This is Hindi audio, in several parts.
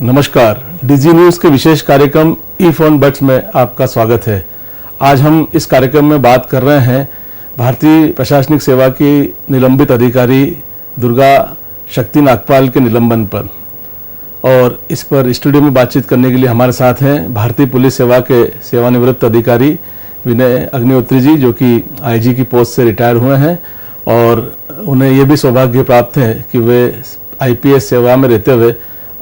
नमस्कार, डीजी न्यूज के विशेष कार्यक्रम ई फोन बट्स में आपका स्वागत है। आज हम इस कार्यक्रम में बात कर रहे हैं भारतीय प्रशासनिक सेवा की निलंबित अधिकारी दुर्गा शक्ति नागपाल के निलंबन पर, और इस पर स्टूडियो में बातचीत करने के लिए हमारे साथ हैं भारतीय पुलिस सेवा के सेवानिवृत्त अधिकारी विनय अग्निहोत्री जी, जो कि आईजी की पोस्ट से रिटायर हुए हैं, और उन्हें यह भी सौभाग्य प्राप्त है कि वे आईपीएस सेवा में रहते हुए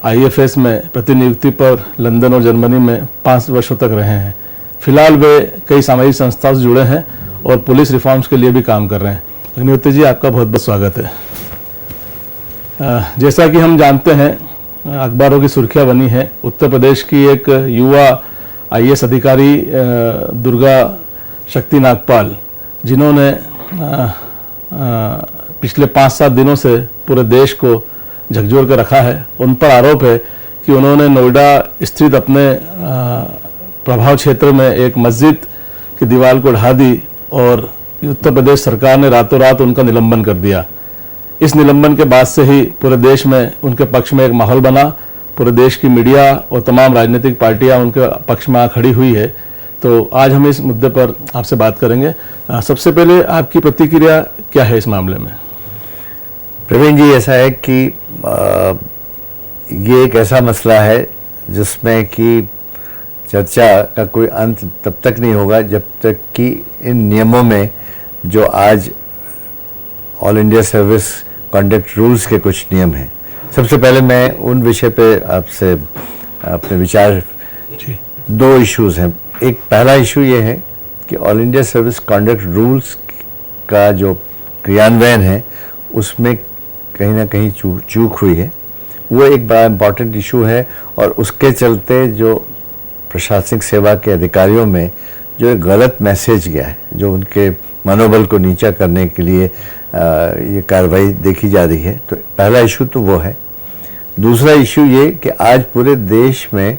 आईएफएस में प्रतिनियुक्ति पर लंदन और जर्मनी में 5 वर्षों तक रहे हैं। फिलहाल वे कई सामाजिक संस्थाओं से जुड़े हैं और पुलिस रिफॉर्म्स के लिए भी काम कर रहे हैं। अग्निहोत्री जी, आपका बहुत बहुत स्वागत है। जैसा कि हम जानते हैं, अखबारों की सुर्खियां बनी है, उत्तर प्रदेश की एक युवा आईएएस अधिकारी दुर्गा शक्ति नागपाल, जिन्होंने पिछले 5-7 दिनों से पूरे देश को झकझोर कर रखा है, उन पर आरोप है कि उन्होंने नोएडा स्थित अपने प्रभाव क्षेत्र में एक मस्जिद की दीवार को ढा दी और उत्तर प्रदेश सरकार ने रातों रात उनका निलंबन कर दिया। इस निलंबन के बाद से ही पूरे देश में उनके पक्ष में एक माहौल बना, पूरे देश की मीडिया और तमाम राजनीतिक पार्टियां उनके पक्ष में आ खड़ी हुई है। तो आज हम इस मुद्दे पर आपसे बात करेंगे। सबसे पहले आपकी प्रतिक्रिया क्या है इस मामले में? प्रवीण जी, ऐसा है कि ये एक ऐसा मसला है जिसमें कि चर्चा का कोई अंत तब तक नहीं होगा जब तक कि इन नियमों में जो आज all India service conduct rules के कुछ नियम हैं। सबसे पहले मैं उन विषय पे आपसे अपने विचार, 2 इश्यूज हैं। एक पहला इशू ये है कि all India service conduct rules का जो क्रियान्वयन है उसमें कहीं ना कहीं चूक हुई है। वो एक बड़ा इम्पॉर्टेंट इशू है, और उसके चलते जो प्रशासनिक सेवा के अधिकारियों में जो एक गलत मैसेज गया है, जो उनके मनोबल को नीचा करने के लिए ये कार्रवाई देखी जा रही है। तो पहला इशू तो वो है। दूसरा इशू ये कि आज पूरे देश में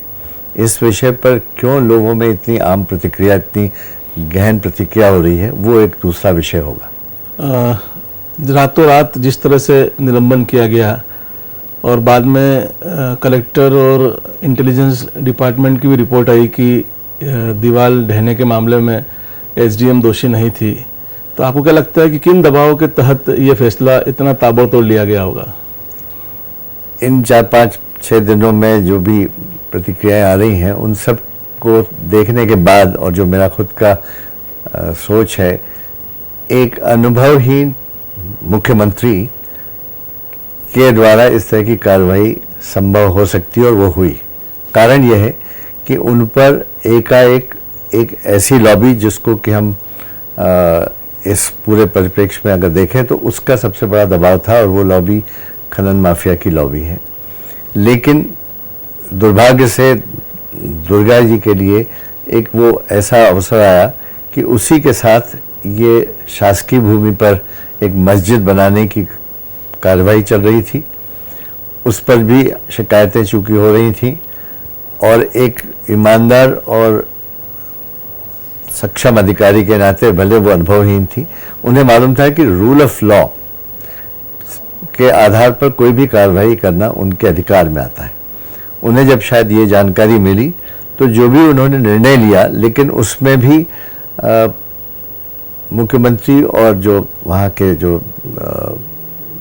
इस विषय पर क्यों लोगों में इतनी आम प्रतिक्रिया, इतनी गहन प्रतिक्रिया हो रही है, वो एक दूसरा विषय होगा। रातों रात जिस तरह से निलंबन किया गया और बाद में कलेक्टर और इंटेलिजेंस डिपार्टमेंट की भी रिपोर्ट आई कि दीवार ढहने के मामले में एसडीएम दोषी नहीं थी, तो आपको क्या लगता है कि किन दबावों के तहत ये फैसला इतना ताबड़तोड़ लिया गया होगा? इन 4-5-6 दिनों में जो भी प्रतिक्रियाएं आ रही हैं, उन सब को देखने के बाद, और जो मेरा खुद का सोच है, एक अनुभवहीन मुख्यमंत्री के द्वारा इस तरह की कार्रवाई संभव हो सकती है, और वो हुई। कारण यह है कि उन पर एकाएक एक ऐसी लॉबी, जिसको कि हम इस पूरे परिप्रेक्ष्य में अगर देखें तो उसका सबसे बड़ा दबाव था, और वो लॉबी खनन माफिया की लॉबी है। लेकिन दुर्भाग्य से दुर्गा जी के लिए एक वो ऐसा अवसर आया कि उसी के साथ ये शासकीय भूमि पर एक मस्जिद बनाने की कार्रवाई चल रही थी, उस पर भी शिकायतें चूंकि हो रही थीं, और एक ईमानदार और सक्षम अधिकारी के नाते, भले वो अनुभवहीन थी, उन्हें मालूम था कि रूल ऑफ लॉ के आधार पर कोई भी कार्रवाई करना उनके अधिकार में आता है। उन्हें जब शायद ये जानकारी मिली तो जो भी उन्होंने निर्णय लिया, लेकिन उसमें भी मुख्यमंत्री और जो वहाँ के जो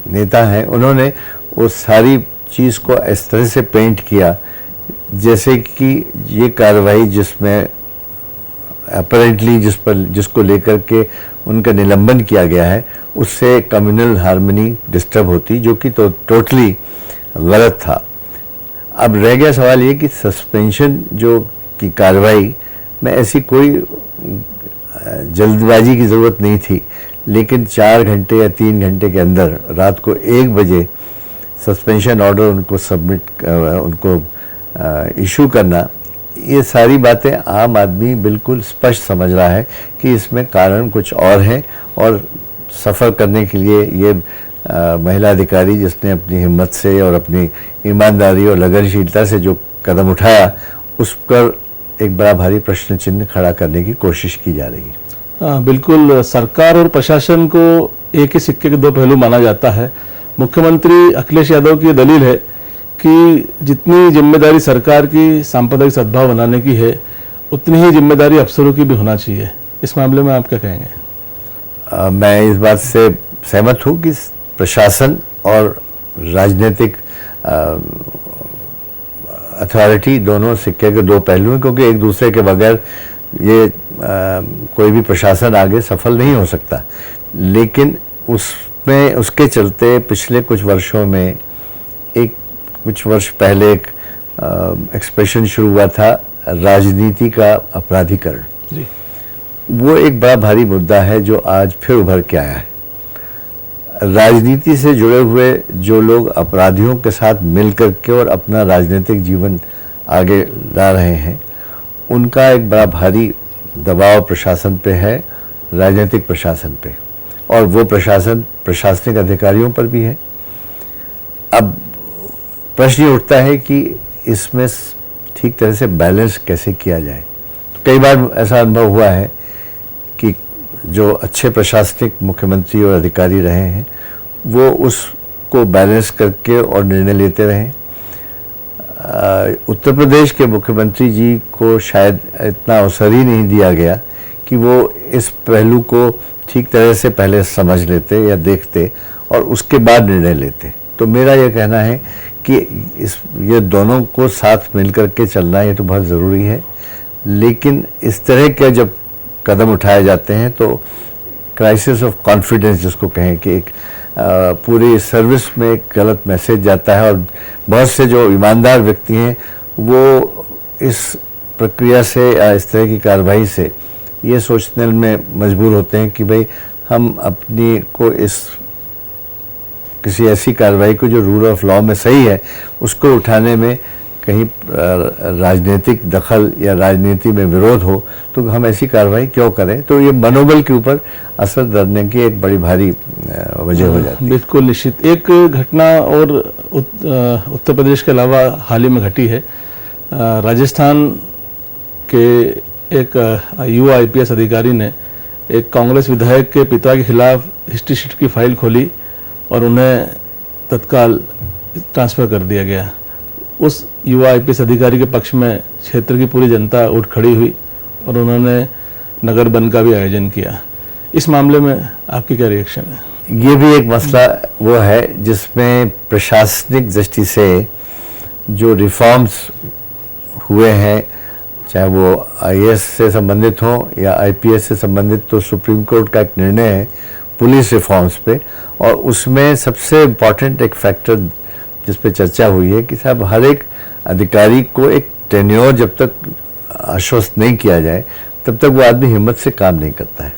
नेता हैं, उन्होंने उस सारी चीज़ को इस तरह से पेंट किया जैसे कि ये कार्रवाई जिसमें अपरेंटली जिसको लेकर के उनका निलंबन किया गया है, उससे कम्युनल हार्मनी डिस्टर्ब होती, जो कि तो टोटली गलत था। अब रह गया सवाल ये कि सस्पेंशन जो की कार्रवाई में ऐसी कोई जल्दबाजी की ज़रूरत नहीं थी, लेकिन 4 घंटे या 3 घंटे के अंदर रात को 1 बजे सस्पेंशन ऑर्डर उनको इशू करना, ये सारी बातें आम आदमी बिल्कुल स्पष्ट समझ रहा है कि इसमें कारण कुछ और है, और सफ़र करने के लिए ये महिला अधिकारी जिसने अपनी हिम्मत से और अपनी ईमानदारी और लगनशीलता से जो कदम उठाया, उस पर एक बड़ा भारी प्रश्न चिन्ह खड़ा करने की कोशिश की जा रही है। बिल्कुल, सरकार और प्रशासन को एक ही सिक्के के 2 पहलू माना जाता है। मुख्यमंत्री अखिलेश यादव की दलील है कि जितनी जिम्मेदारी सरकार की सांप्रदायिक सद्भाव बनाने की है, उतनी ही जिम्मेदारी अफसरों की भी होना चाहिए। इस मामले में आप क्या कहेंगे? मैं इस बात से सहमत हूँ कि प्रशासन और राजनीतिक अथॉरिटी दोनों सिक्के के दो पहलू हैं, क्योंकि एक दूसरे के बगैर ये कोई भी प्रशासन आगे सफल नहीं हो सकता। लेकिन उसमें उसके चलते पिछले कुछ वर्षों में कुछ वर्ष पहले एक एक्सप्रेशन शुरू हुआ था, राजनीति का अपराधीकरण। जी। वो एक बड़ा भारी मुद्दा है जो आज फिर उभर के आया है। राजनीति से जुड़े हुए जो लोग अपराधियों के साथ मिलकर के और अपना राजनीतिक जीवन आगे ला रहे हैं, उनका एक बड़ा भारी दबाव प्रशासन पे है, राजनीतिक प्रशासन पे, और वो प्रशासन प्रशासनिक अधिकारियों पर भी है। अब प्रश्न ये उठता है कि इसमें ठीक तरह से बैलेंस कैसे किया जाए। कई बार ऐसा अनुभव हुआ है कि जो अच्छे प्रशासनिक मुख्यमंत्री और अधिकारी रहे हैं, वो उसको बैलेंस करके और निर्णय लेते रहे। उत्तर प्रदेश के मुख्यमंत्री जी को शायद इतना अवसर ही नहीं दिया गया कि वो इस पहलू को ठीक तरह से पहले समझ लेते या देखते और उसके बाद निर्णय लेते। तो मेरा यह कहना है कि ये दोनों को साथ मिलकर के चलना ये तो बहुत ज़रूरी है, लेकिन इस तरह के जब कदम उठाए जाते हैं तो क्राइसिस ऑफ कॉन्फिडेंस जिसको कहें कि एक पूरी सर्विस में एक गलत मैसेज जाता है, और बहुत से जो ईमानदार व्यक्ति हैं वो इस प्रक्रिया से या इस तरह की कार्रवाई से ये सोचने में मजबूर होते हैं कि भाई हम अपनी को इस किसी ऐसी कार्रवाई को जो रूल ऑफ लॉ में सही है उसको उठाने में कहीं राजनीतिक दखल या राजनीति में विरोध हो तो हम ऐसी कार्रवाई क्यों करें। तो ये मनोबल के ऊपर असर डालने की एक बड़ी भारी वजह हो जाती है। बिल्कुल निश्चित। एक घटना और उत्तर प्रदेश के अलावा हाल ही में घटी है। राजस्थान के एक युवा आईपीएस अधिकारी ने एक कांग्रेस विधायक के पिता के खिलाफ हिस्ट्री शीट की फाइल खोली और उन्हें तत्काल ट्रांसफ़र कर दिया गया। उस युवा आईपीएस अधिकारी के पक्ष में क्षेत्र की पूरी जनता उठ खड़ी हुई और उन्होंने नगर बंद का भी आयोजन किया। इस मामले में आपकी क्या रिएक्शन है? ये भी एक मसला वो है जिसमें प्रशासनिक दृष्टि से जो रिफॉर्म्स हुए हैं, चाहे वो आईएएस से संबंधित हो या आईपीएस से संबंधित, तो सुप्रीम कोर्ट का एक निर्णय है पुलिस रिफॉर्म्स पे, और उसमें सबसे इम्पॉर्टेंट एक फैक्टर जिस पे चर्चा हुई है कि साहब हर एक अधिकारी को एक टेन्योर जब तक आश्वस्त नहीं किया जाए तब तक वो आदमी हिम्मत से काम नहीं करता है।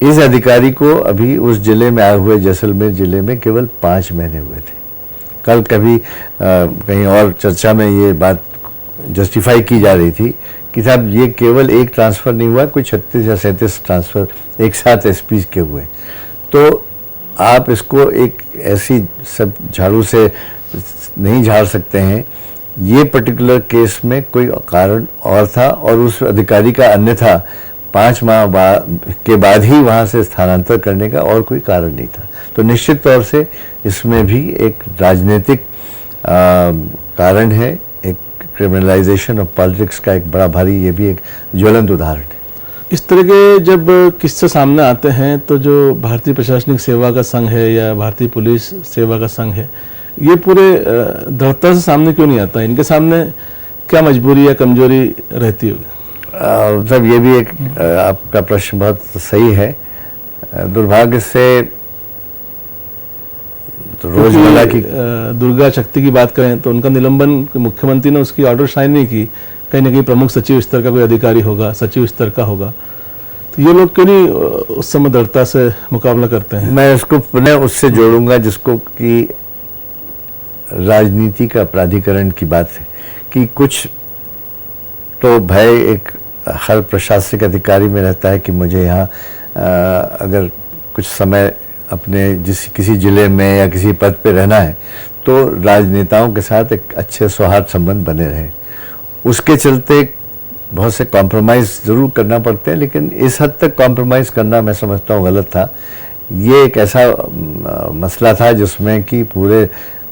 इस अधिकारी को अभी उस जिले में आए हुए जैसलमेर जिले में केवल 5 महीने हुए थे। कल कभी कहीं और चर्चा में ये बात जस्टिफाई की जा रही थी कि साहब ये केवल एक ट्रांसफ़र नहीं हुआ, कोई 36 या 37 ट्रांसफ़र एक साथ एसपी के हुए। तो आप इसको एक ऐसी सब झाड़ू से नहीं झाड़ सकते हैं। ये पर्टिकुलर केस में कोई कारण और था और उस अधिकारी का अन्यथा 5 माह के बाद ही वहाँ से स्थानांतर करने का और कोई कारण नहीं था। तो निश्चित तौर से इसमें भी एक राजनीतिक कारण है, एक क्रिमिनलाइजेशन ऑफ पॉलिटिक्स का एक बड़ा भारी, ये भी एक ज्वलंत उदाहरण है। इस तरह के जब किस्से सामने आते हैं तो जो भारतीय प्रशासनिक सेवा का संघ है या भारतीय पुलिस सेवा का संघ है, ये पूरे दृढ़ता से सामने क्यों नहीं आता? इनके सामने क्या मजबूरी या कमजोरी रहती होगी? मतलब ये भी एक आपका प्रश्न बहुत सही है। दुर्भाग्य से तो रोजमर्रा की दुर्गा शक्ति की बात करें तो उनका निलंबन मुख्यमंत्री ने उसकी ऑर्डर साइन नहीं की। कहीं ना कहीं प्रमुख सचिव स्तर का कोई अधिकारी होगा, सचिव स्तर का होगा, तो ये लोग क्यों नहीं उस समय दृढ़ता से मुकाबला करते हैं? मैं उसको पुनः उससे जोड़ूंगा जिसको कि राजनीति का प्राधिकरण की बात है कि कुछ तो भय एक हर प्रशासनिक अधिकारी में रहता है कि मुझे यहाँ अगर कुछ समय अपने किसी जिले में या किसी पद पे रहना है तो राजनेताओं के साथ एक अच्छे सौहार्द संबंध बने रहे। उसके चलते बहुत से कॉम्प्रोमाइज़ ज़रूर करना पड़ते हैं, लेकिन इस हद तक कॉम्प्रोमाइज़ करना मैं समझता हूँ गलत था। ये एक ऐसा मसला था जिसमें कि पूरे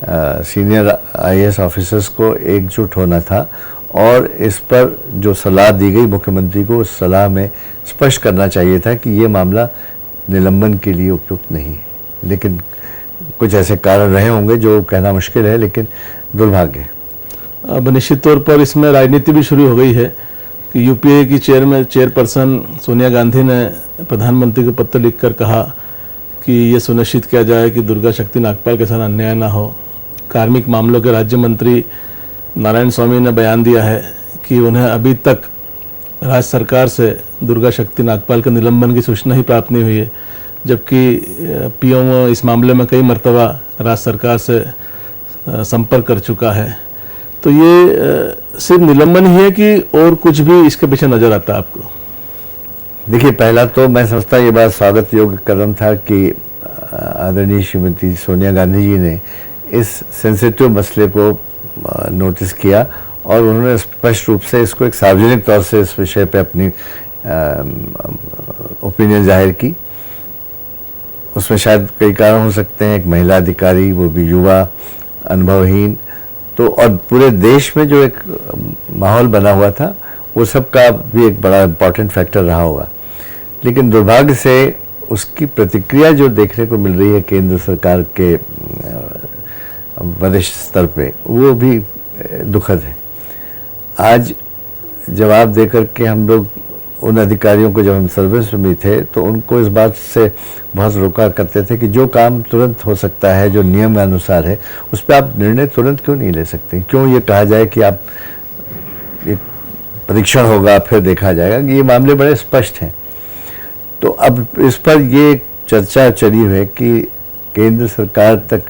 सीनियर आईएएस ऑफिसर्स को एकजुट होना था और इस पर जो सलाह दी गई मुख्यमंत्री को, उस सलाह में स्पष्ट करना चाहिए था कि ये मामला निलंबन के लिए उपयुक्त नहीं है। लेकिन कुछ ऐसे कारण रहे होंगे जो कहना मुश्किल है, लेकिन दुर्भाग्य है। अब निश्चित तौर पर इसमें राजनीति भी शुरू हो गई है कि यूपीए की चेयरपर्सन सोनिया गांधी ने प्रधानमंत्री को पत्र लिखकर कहा कि ये सुनिश्चित किया जाए कि दुर्गा शक्ति नागपाल के साथ अन्याय ना हो। कार्मिक मामलों के राज्य मंत्री नारायण स्वामी ने बयान दिया है कि उन्हें अभी तक राज्य सरकार से दुर्गा शक्ति नागपाल के निलंबन की सूचना ही प्राप्त नहीं हुई है, जबकि पीएम इस मामले में कई मर्तबा राज्य सरकार से संपर्क कर चुका है। तो ये सिर्फ निलंबन ही है कि और कुछ भी इसके पीछे नजर आता है आपको? देखिए, पहला तो मैं समझता ये बात स्वागत योग्य कदम था कि आदरणीय श्रीमती सोनिया गांधी जी ने इस सेंसिटिव मसले को नोटिस किया और उन्होंने स्पष्ट रूप से इसको एक सार्वजनिक तौर से इस विषय पे अपनी ओपिनियन जाहिर की। उसमें शायद कई कारण हो सकते हैं, एक महिला अधिकारी, वो भी युवा, अनुभवहीन, तो और पूरे देश में जो एक माहौल बना हुआ था वो सब का भी एक बड़ा इम्पॉर्टेंट फैक्टर रहा होगा। लेकिन दुर्भाग्य से उसकी प्रतिक्रिया जो देखने को मिल रही है केंद्र सरकार के वरिष्ठ स्तर पे, वो भी दुखद है। आज जवाब देकर के हम लोग उन अधिकारियों को, जब हम सर्विस में भी थे तो उनको इस बात से बहुत रोका करते थे कि जो काम तुरंत हो सकता है, जो नियम अनुसार है, उस पर आप निर्णय तुरंत क्यों नहीं ले सकते? क्यों ये कहा जाए कि आप एक परीक्षण होगा फिर देखा जाएगा? कि ये मामले बड़े स्पष्ट हैं। तो अब इस पर ये चर्चा चली है कि केंद्र सरकार तक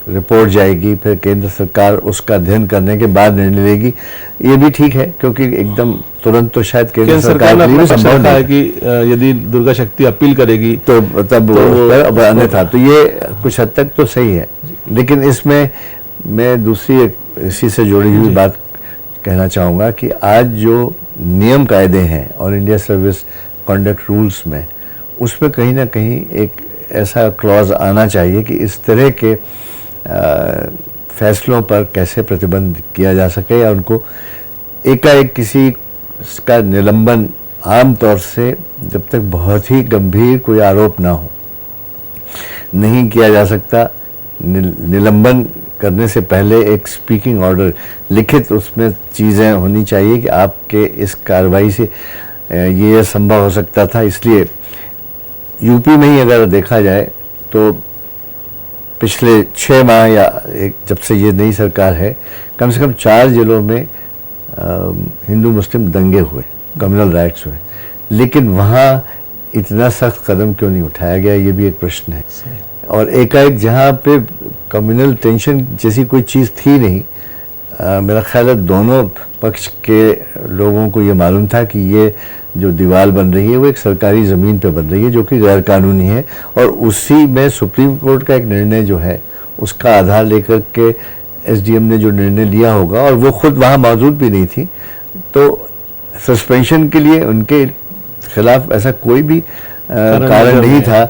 रिपोर्ट जाएगी, फिर केंद्र सरकार उसका अध्ययन करने के बाद निर्णय लेगी। ये भी ठीक है, क्योंकि एकदम तुरंत तो शायद केंद्र सरकार ने संभव रखा है कि यदि दुर्गा शक्ति अपील करेगी तो तब अन्यथा तो ये कुछ हद तक तो सही है। लेकिन इसमें मैं दूसरी इसी से जुड़ी हुई बात कहना चाहूँगा कि आज जो नियम कायदे हैं और इंडिया सर्विस कॉन्डक्ट रूल्स में, उसमें कहीं ना कहीं एक ऐसा क्लॉज आना चाहिए कि इस तरह के फैसलों पर कैसे प्रतिबंध किया जा सके या उनको एकाएक किसी का निलंबन, आम तौर से जब तक बहुत ही गंभीर कोई आरोप ना हो, नहीं किया जा सकता। निलंबन करने से पहले एक स्पीकिंग ऑर्डर लिखित उसमें चीज़ें होनी चाहिए कि आपके इस कार्रवाई से ये संभव हो सकता था। इसलिए यूपी में ही अगर देखा जाए तो पिछले 6 माह या जब से ये नई सरकार है, कम से कम 4 जिलों में हिंदू मुस्लिम दंगे हुए, कम्युनल राइट्स हुए, लेकिन वहाँ इतना सख्त कदम क्यों नहीं उठाया गया, ये भी एक प्रश्न है। और एकाएक जहाँ पे कम्युनल टेंशन जैसी कोई चीज़ थी नहीं, मेरा ख्याल है दोनों पक्ष के लोगों को ये मालूम था कि ये जो दीवार बन रही है वो एक सरकारी ज़मीन पे बन रही है जो कि गैर कानूनी है, और उसी में सुप्रीम कोर्ट का एक निर्णय जो है उसका आधार लेकर के एसडीएम ने जो निर्णय लिया होगा, और वो खुद वहाँ मौजूद भी नहीं थी, तो सस्पेंशन के लिए उनके खिलाफ ऐसा कोई भी कारण नहीं था।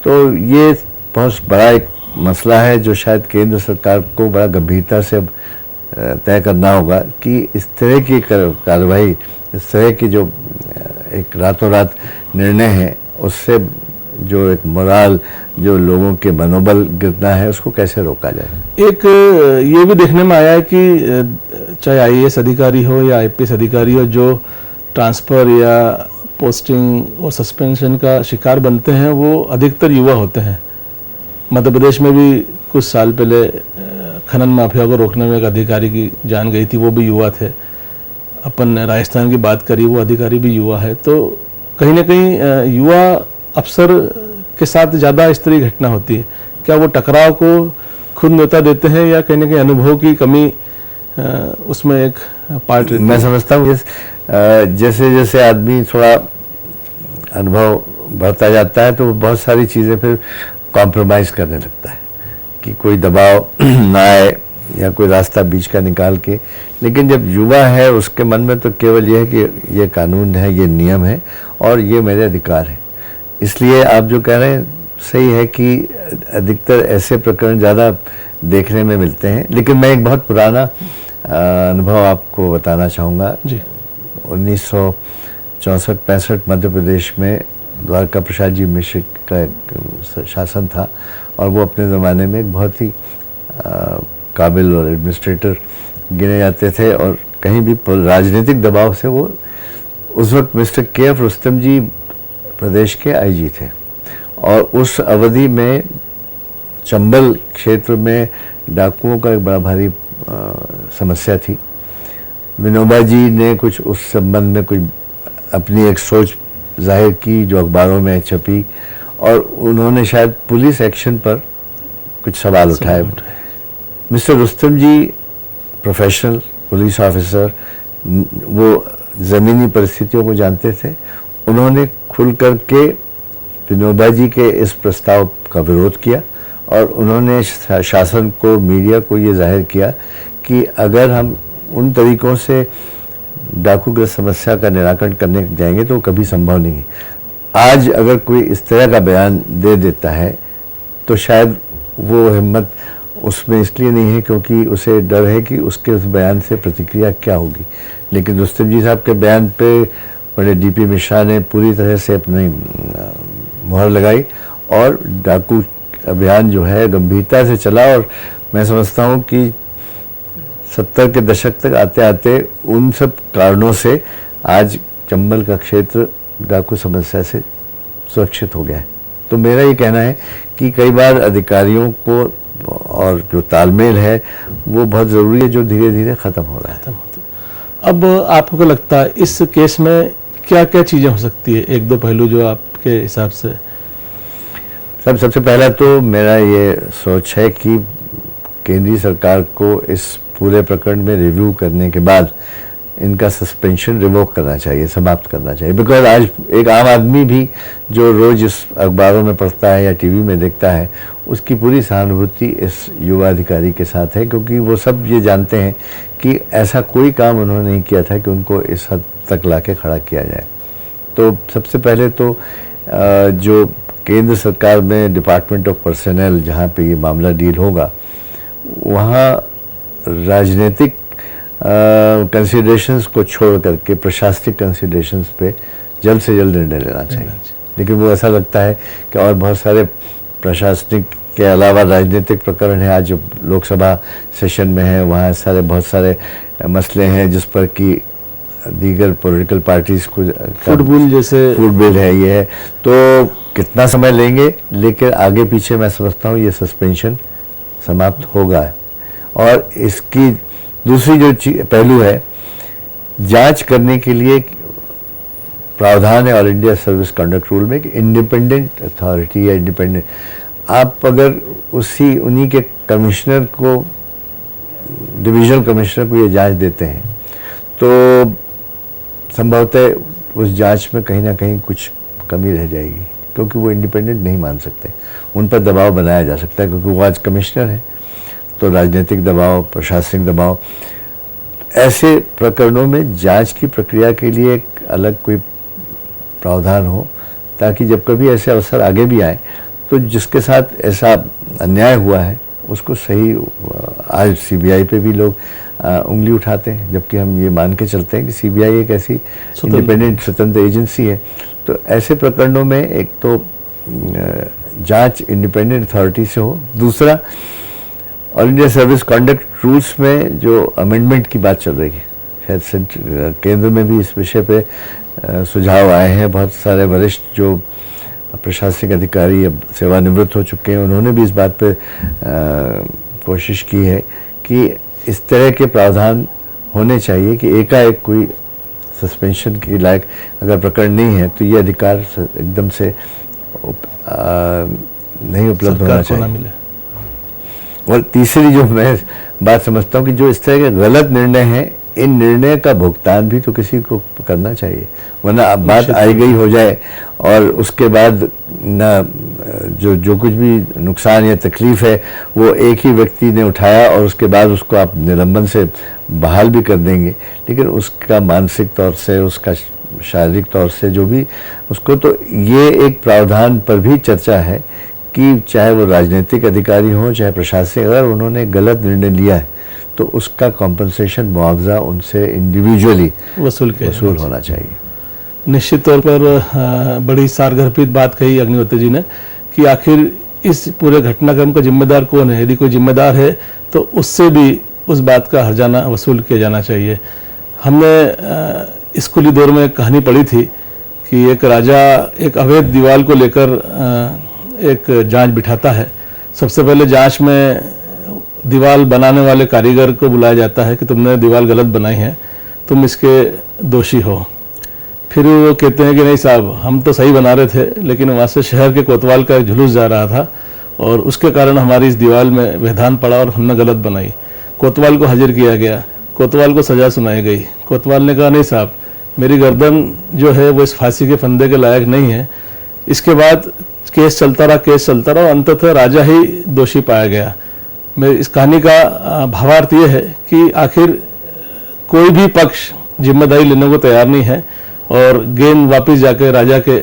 तो ये बहुत बड़ा एक मसला है जो शायद केंद्र सरकार को बड़ा गंभीरता से अब तय करना होगा कि इस तरह की कार्रवाई, इस तरह की जो एक रातों रात निर्णय है, उससे जो एक मोराल, जो लोगों के मनोबल गिरना है, उसको कैसे रोका जाए। एक ये भी देखने में आया है कि चाहे आईएएस अधिकारी हो या आईपीएस अधिकारी हो, जो ट्रांसफ़र या पोस्टिंग और सस्पेंशन का शिकार बनते हैं वो अधिकतर युवा होते हैं। मध्य प्रदेश में भी कुछ साल पहले खनन माफिया को रोकने में एक अधिकारी की जान गई थी, वो भी युवा थे। अपन राजस्थान की बात करी, वो अधिकारी भी युवा है। तो कहीं ना कहीं युवा अफसर के साथ ज़्यादा इस तरह की घटना होती है। क्या वो टकराव को खुद न्योता देते हैं या कहीं ना कहीं अनुभव की कमी उसमें एक पार्ट? मैं समझता हूँ जैसे जैसे आदमी थोड़ा अनुभव बढ़ता जाता है तो बहुत सारी चीज़ें फिर कॉम्प्रोमाइज़ करने लगता है कि कोई दबाव ना आए या कोई रास्ता बीच का निकाल के। लेकिन जब युवा है उसके मन में तो केवल ये है कि ये कानून है, ये नियम है और ये मेरे अधिकार है। इसलिए आप जो कह रहे हैं सही है कि अधिकतर ऐसे प्रकरण ज़्यादा देखने में मिलते हैं। लेकिन मैं एक बहुत पुराना अनुभव आपको बताना चाहूँगा जी। 1964-65 मध्य प्रदेश में द्वारका प्रसाद जी मिश्र का एक शासन था और वो अपने ज़माने में एक बहुत ही काबिल और एडमिनिस्ट्रेटर गिने जाते थे और कहीं भी राजनीतिक दबाव से वो उस वक्त मिस्टर के.एफ. रुस्तम जी प्रदेश के आईजी थे और उस अवधि में चंबल क्षेत्र में डाकुओं का एक बड़ा भारी समस्या थी। विनोबा जी ने कुछ उस संबंध में कोई अपनी एक सोच जाहिर की जो अखबारों में छपी और उन्होंने शायद पुलिस एक्शन पर कुछ सवाल उठाए। मिस्टर रुस्तम जी प्रोफेशनल पुलिस ऑफिसर, वो ज़मीनी परिस्थितियों को जानते थे। उन्होंने खुल करके विनोबा जी के इस प्रस्ताव का विरोध किया और उन्होंने शासन को, मीडिया को ये जाहिर किया कि अगर हम उन तरीकों से डाकूग्रस्त समस्या का निराकरण करने जाएंगे तो कभी संभव नहीं है। आज अगर कोई इस तरह का बयान दे देता है तो शायद वो हिम्मत उसमें इसलिए नहीं है क्योंकि उसे डर है कि उसके उस बयान से प्रतिक्रिया क्या होगी। लेकिन रुस्तम जी साहब के बयान पे बड़े डीपी मिश्रा ने पूरी तरह से अपनी मुहर लगाई और डाकू अभियान जो है गंभीरता से चला और मैं समझता हूँ कि 70 के दशक तक आते आते उन सब कारणों से आज चंबल का क्षेत्र डाकू समस्या से सुरक्षित हो गया है। तो मेरा ये कहना है कि कई बार अधिकारियों को और जो तालमेल है वो बहुत ज़रूरी है जो धीरे धीरे ख़त्म हो रहा है। अब आपको क्या लगता है इस केस में क्या क्या चीज़ें हो सकती है, एक दो पहलू जो आपके हिसाब से? सबसे पहला तो मेरा ये सोच है कि केंद्रीय सरकार को इस पूरे प्रकरण में रिव्यू करने के बाद इनका सस्पेंशन रिवोक करना चाहिए, समाप्त करना चाहिए। बिकॉज आज एक आम आदमी भी जो रोज़ इस अखबारों में पढ़ता है या टीवी में देखता है उसकी पूरी सहानुभूति इस युवा अधिकारी के साथ है, क्योंकि वो सब ये जानते हैं कि ऐसा कोई काम उन्होंने नहीं किया था कि उनको इस हद तक लाके खड़ा किया जाए। तो सबसे पहले तो जो केंद्र सरकार में डिपार्टमेंट ऑफ पर्सनल जहाँ पे ये मामला डील होगा वहाँ राजनीतिक कंसिडरेशंस को छोड़ करके प्रशासनिक कंसिडरेशंस पे जल्द से जल्द निर्णय लेना चाहिए। लेकिन वो ऐसा लगता है कि और बहुत सारे प्रशासनिक के अलावा राजनीतिक प्रकरण है। आज जो लोकसभा सेशन में है वहाँ सारे बहुत सारे मसले हैं जिस पर कि दीगर पॉलिटिकल पार्टीज़ को फूड बिल जैसे फूड बिल है, ये है, तो कितना समय लेंगे, लेकिन आगे पीछे मैं समझता हूँ ये सस्पेंशन समाप्त होगा। और इसकी दूसरी जो पहलू है, जांच करने के लिए प्रावधान है all India service conduct rule में कि इंडिपेंडेंट अथॉरिटी या इंडिपेंडेंट, आप अगर उन्हीं के कमिश्नर को, डिवीजनल कमिश्नर को ये जांच देते हैं तो संभवतः उस जांच में कहीं ना कहीं कुछ कमी रह जाएगी, क्योंकि वो इंडिपेंडेंट नहीं मान सकते। उन पर दबाव बनाया जा सकता है क्योंकि वो आज कमिश्नर है, तो राजनीतिक दबाव, प्रशासनिक दबाव, ऐसे प्रकरणों में जांच की प्रक्रिया के लिए एक अलग कोई प्रावधान हो ताकि जब कभी ऐसे अवसर आगे भी आए तो जिसके साथ ऐसा अन्याय हुआ है उसको सही। आज सीबीआई पे भी लोग उंगली उठाते हैं, जबकि हम ये मान के चलते हैं कि सीबीआई एक ऐसी इंडिपेंडेंट स्वतंत्र एजेंसी है। तो ऐसे प्रकरणों में एक तो जांच इंडिपेंडेंट अथॉरिटी से हो। दूसरा, all India service conduct rules में जो अमेंडमेंट की बात चल रही है, शायद केंद्र में भी इस विषय पे सुझाव आए हैं। बहुत सारे वरिष्ठ जो प्रशासनिक अधिकारी अब सेवानिवृत्त हो चुके हैं उन्होंने भी इस बात पे कोशिश की है कि इस तरह के प्रावधान होने चाहिए कि एकाएक कोई सस्पेंशन के लायक अगर प्रकरण नहीं है तो ये अधिकार एकदम से नहीं उपलब्ध होना चाहिए। और तीसरी जो मैं बात समझता हूँ कि जो इस तरह के गलत निर्णय हैं, इन निर्णय का भुगतान भी तो किसी को करना चाहिए, वरना बात आई गई हो जाए और उसके बाद ना जो कुछ भी नुकसान या तकलीफ है वो एक ही व्यक्ति ने उठाया और उसके बाद उसको आप निलंबन से बहाल भी कर देंगे, लेकिन उसका मानसिक तौर से, उसका शारीरिक तौर से जो भी उसको, तो ये एक प्रावधान पर भी चर्चा है कि चाहे वो राजनीतिक अधिकारी हों चाहे प्रशासनिक, अगर उन्होंने गलत निर्णय लिया है तो उसका कॉम्पनसेशन, मुआवजा उनसे इंडिविजुअली वसूल होना चाहिए। निश्चित तौर पर बड़ी सारगर्भित बात कही अग्निहोत्री जी ने कि आखिर इस पूरे घटनाक्रम का जिम्मेदार कौन है। यदि कोई जिम्मेदार है तो उससे भी उस बात का हर्जाना वसूल किया जाना चाहिए। हमने स्कूली दौर में एक कहानी पढ़ी थी कि एक राजा एक अवैध दीवार को लेकर एक जांच बिठाता है। सबसे पहले जांच में दीवार बनाने वाले कारीगर को बुलाया जाता है कि तुमने दीवार गलत बनाई है, तुम इसके दोषी हो। फिर वो कहते हैं कि नहीं साहब, हम तो सही बना रहे थे, लेकिन वहाँ से शहर के कोतवाल का एक जुलूस जा रहा था और उसके कारण हमारी इस दीवार में व्यवधान पड़ा और हमने गलत बनाई। कोतवाल को हाजिर किया गया, कोतवाल को सज़ा सुनाई गई। कोतवाल ने कहा नहीं साहब, मेरी गर्दन जो है वो इस फांसी के फंदे के लायक नहीं है। इसके बाद केस चलता रहा और अंततः राजा ही दोषी पाया गया। मैं इस कहानी का भावार्थ ये है कि आखिर कोई भी पक्ष जिम्मेदारी लेने को तैयार नहीं है और गेंद वापस जाके राजा के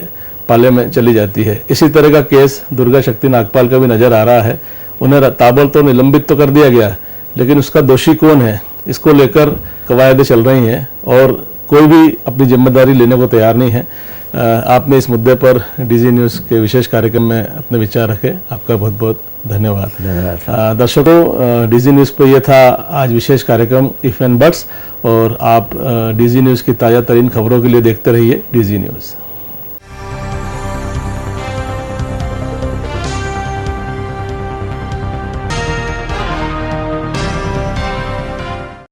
पाले में चली जाती है। इसी तरह का केस दुर्गा शक्ति नागपाल का भी नजर आ रहा है। उन्हें ताबड़तोड़ निलंबित तो कर दिया गया, लेकिन उसका दोषी कौन है इसको लेकर कवायदें चल रही हैं और कोई भी अपनी जिम्मेदारी लेने को तैयार नहीं है। आपने इस मुद्दे पर डीजी न्यूज़ के विशेष कार्यक्रम में अपने विचार रखे, आपका बहुत बहुत धन्यवाद। दर्शकों, डीजी न्यूज़ पर यह था आज विशेष कार्यक्रम इफ एंड बट्स, और आप डीजी न्यूज़ की ताज़ा तरीन खबरों के लिए देखते रहिए डीजी न्यूज़।